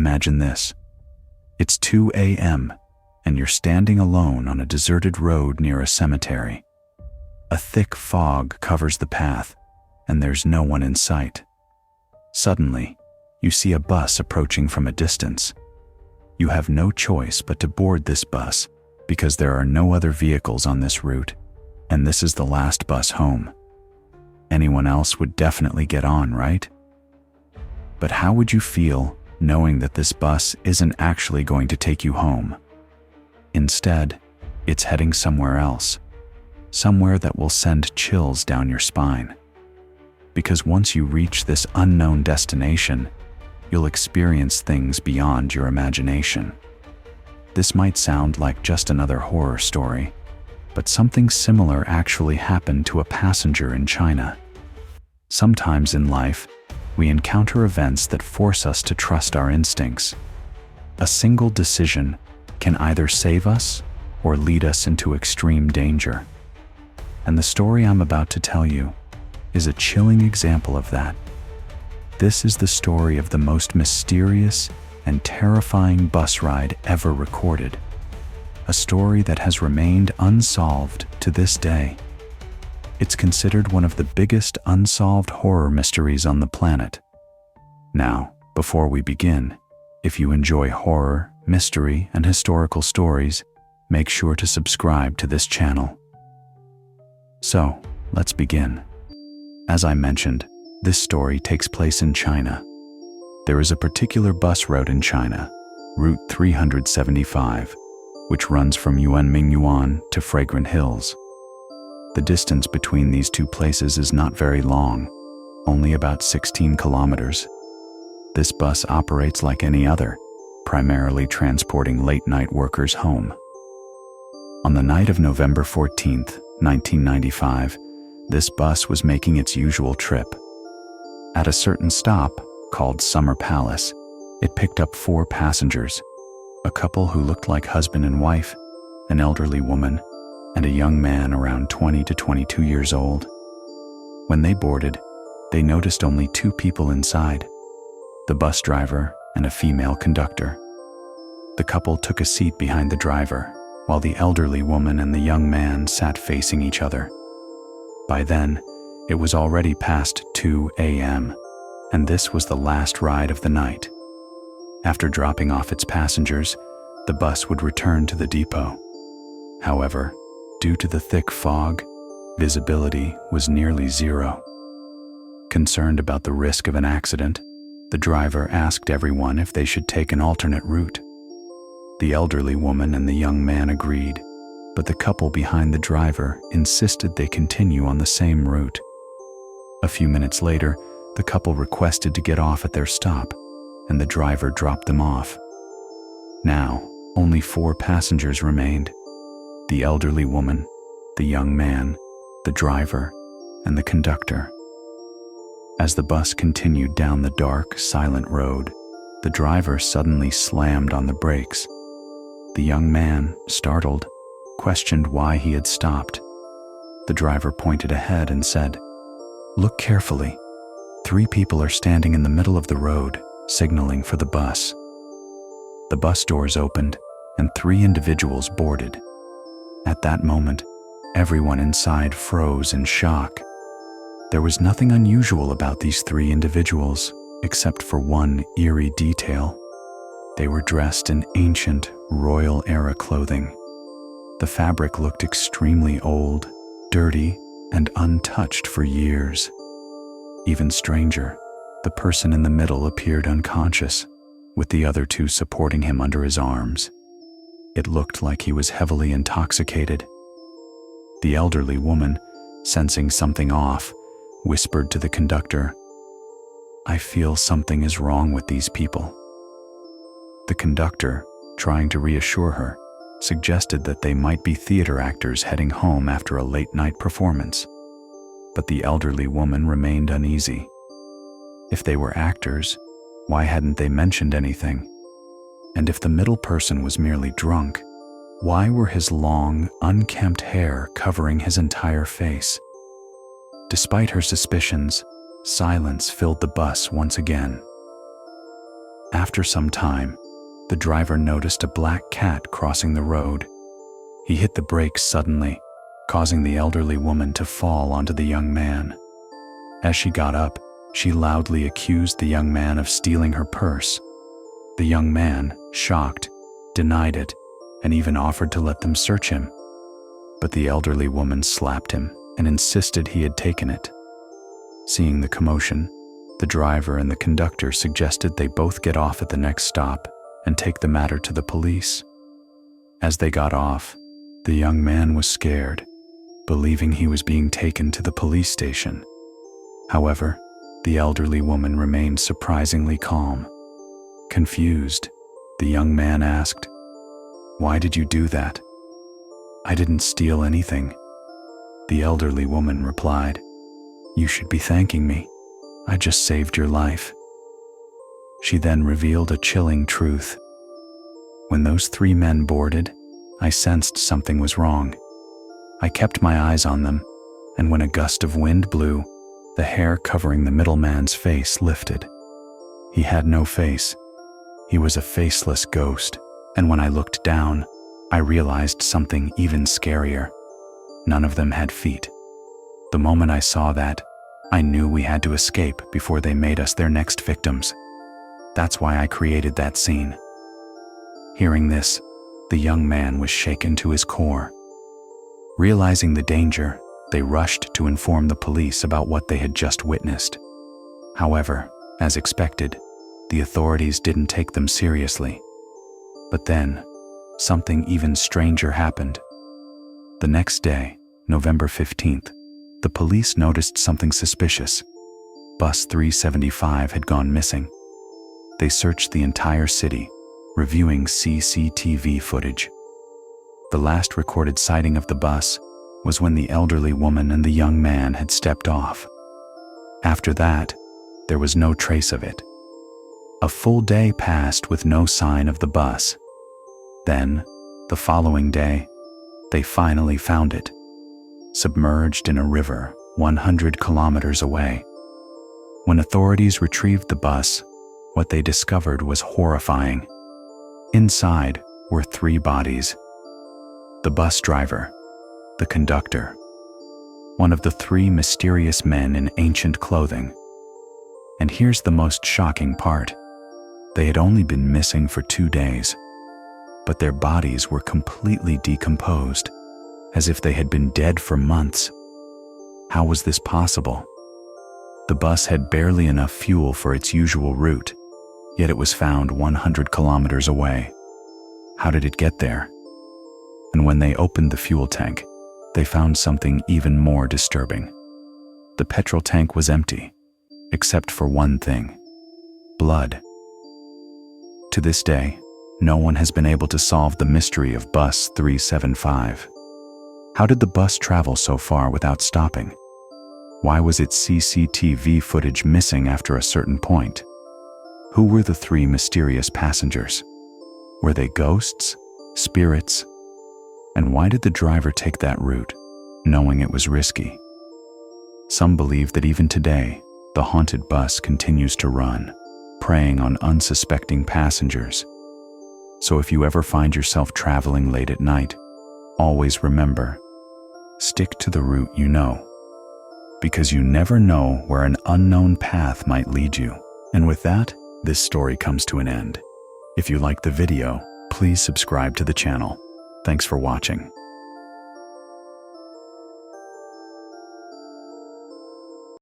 Imagine this. It's 2 a.m., and you're standing alone on a deserted road near a cemetery. A thick fog covers the path, and there's no one in sight. Suddenly, you see a bus approaching from a distance. You have no choice but to board this bus because there are no other vehicles on this route, and this is the last bus home. Anyone else would definitely get on, right? But how would you feel knowing that this bus isn't actually going to take you home? Instead, it's heading somewhere else, somewhere that will send chills down your spine. Because once you reach this unknown destination, you'll experience things beyond your imagination. This might sound like just another horror story, but something similar actually happened to a passenger in China. Sometimes in life, we encounter events that force us to trust our instincts. A single decision can either save us or lead us into extreme danger. And the story I'm about to tell you is a chilling example of that. This is the story of the most mysterious and terrifying bus ride ever recorded, a story that has remained unsolved to this day. It's considered one of the biggest unsolved horror mysteries on the planet. Now, before we begin, if you enjoy horror, mystery, and historical stories, make sure to subscribe to this channel. So, let's begin. As I mentioned, this story takes place in China. There is a particular bus route in China, Route 375, which runs from Yuanmingyuan to Fragrant Hills. The distance between these two places is not very long, only about 16 kilometers. This bus operates like any other, primarily transporting late-night workers home. On the night of November 14th, 1995, this bus was making its usual trip. At a certain stop, called Summer Palace, it picked up 4 passengers, a couple who looked like husband and wife, an elderly woman, and a young man around 20 to 22 years old. When they boarded, they noticed only 2 people inside, the bus driver and a female conductor. The couple took a seat behind the driver, while the elderly woman and the young man sat facing each other. By then, it was already past 2 a.m., and this was the last ride of the night. After dropping off its passengers, the bus would return to the depot. However, due to the thick fog, visibility was nearly zero. Concerned about the risk of an accident, the driver asked everyone if they should take an alternate route. The elderly woman and the young man agreed, but the couple behind the driver insisted they continue on the same route. A few minutes later, the couple requested to get off at their stop, and the driver dropped them off. Now, only 4 passengers remained: the elderly woman, the young man, the driver, and the conductor. As the bus continued down the dark, silent road, the driver suddenly slammed on the brakes. The young man, startled, questioned why he had stopped. The driver pointed ahead and said, "Look carefully. 3 people are standing in the middle of the road, signaling for the bus." The bus doors opened, and 3 individuals boarded. At that moment, everyone inside froze in shock. There was nothing unusual about these 3 individuals, except for one eerie detail. They were dressed in ancient, royal-era clothing. The fabric looked extremely old, dirty, and untouched for years. Even stranger, the person in the middle appeared unconscious, with the other 2 supporting him under his arms. It looked like he was heavily intoxicated. The elderly woman, sensing something off, whispered to the conductor, "I feel something is wrong with these people." The conductor, trying to reassure her, suggested that they might be theater actors heading home after a late-night performance. But the elderly woman remained uneasy. If they were actors, why hadn't they mentioned anything? And if the middle person was merely drunk, why were his long, unkempt hair covering his entire face? Despite her suspicions, silence filled the bus once again. After some time, the driver noticed a black cat crossing the road. He hit the brakes suddenly, causing the elderly woman to fall onto the young man. As she got up, she loudly accused the young man of stealing her purse. The young man, shocked, denied it, and even offered to let them search him. But the elderly woman slapped him and insisted he had taken it. Seeing the commotion, the driver and the conductor suggested they both get off at the next stop and take the matter to the police. As they got off, the young man was scared, believing he was being taken to the police station. However, the elderly woman remained surprisingly calm. Confused, the young man asked, "Why did you do that?" "I didn't steal anything." The elderly woman replied, "You should be thanking me. I just saved your life." She then revealed a chilling truth. When those 3 men boarded, I sensed something was wrong. I kept my eyes on them, and when a gust of wind blew, the hair covering the middleman's face lifted. He had no face. He was a faceless ghost, and when I looked down, I realized something even scarier. None of them had feet. The moment I saw that, I knew we had to escape before they made us their next victims. That's why I created that scene. Hearing this, the young man was shaken to his core. Realizing the danger, they rushed to inform the police about what they had just witnessed. However, as expected, the authorities didn't take them seriously. But then, something even stranger happened. The next day, November 15th, the police noticed something suspicious. Bus 375 had gone missing. They searched the entire city, reviewing CCTV footage. The last recorded sighting of the bus was when the elderly woman and the young man had stepped off. After that, there was no trace of it. A full day passed with no sign of the bus. Then, the following day, they finally found it, submerged in a river 100 kilometers away. When authorities retrieved the bus, what they discovered was horrifying. Inside were 3 bodies: the bus driver, the conductor, one of the 3 mysterious men in ancient clothing. And here's the most shocking part. They had only been missing for 2 days, but their bodies were completely decomposed, as if they had been dead for months. How was this possible? The bus had barely enough fuel for its usual route, yet it was found 100 kilometers away. How did it get there? And when they opened the fuel tank, they found something even more disturbing. The petrol tank was empty, except for one thing: blood. To this day, no one has been able to solve the mystery of Bus 375. How did the bus travel so far without stopping? Why was its CCTV footage missing after a certain point? Who were the 3 mysterious passengers? Were they ghosts? Spirits? And why did the driver take that route, knowing it was risky? Some believe that even today, the haunted bus continues to run, preying on unsuspecting passengers. So if you ever find yourself traveling late at night, always remember, stick to the route you know, because you never know where an unknown path might lead you. And with that, this story comes to an end. If you liked the video, please subscribe to the channel. Thanks for watching.